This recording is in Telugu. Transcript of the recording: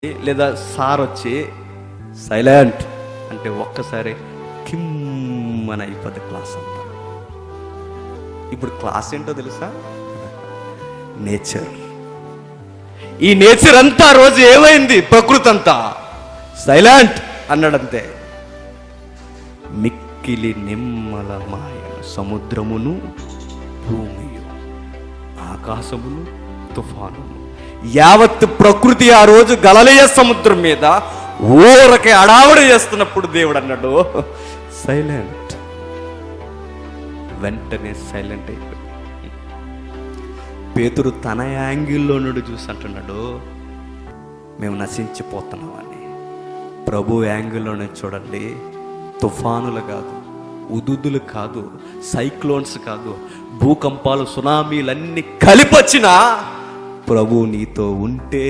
లేదా సార్ వచ్చి సైలెంట్ అంటే ఒక్కసారి కిమ్మని అయిపోద్ది క్లాస్ అంతా. ఇప్పుడు క్లాస్ ఏంటో తెలుసా? నేచర్. ఈ నేచర్ అంతా రోజు ఏమైంది? ప్రకృతి అంతా సైలెంట్ అన్నాడంతే. మిక్కిలి నిమ్మలమాయ సముద్రమును భూమియు ఆకాశమును తుఫానును యావత్ ప్రకృతి ఆ రోజు గలలియ సముద్రం మీద ఊరకే అడావుడి చేస్తున్నప్పుడు దేవుడు అన్నాడు సైలెంట్. వెంటనే సైలెంట్ అయిపోయి పేతురు తన యాంగిల్లో నుండి చూసి అంటున్నాడు, మేము నశించిపోతున్నామని. ప్రభు యాంగిల్లోనే చూడండి, తుఫానులు కాదు, ఉదుదులు కాదు, సైక్లోన్స్ కాదు, భూకంపాలు సునామీలన్నీ కలిపొచ్చినా ప్రభు నీతో ఉంటే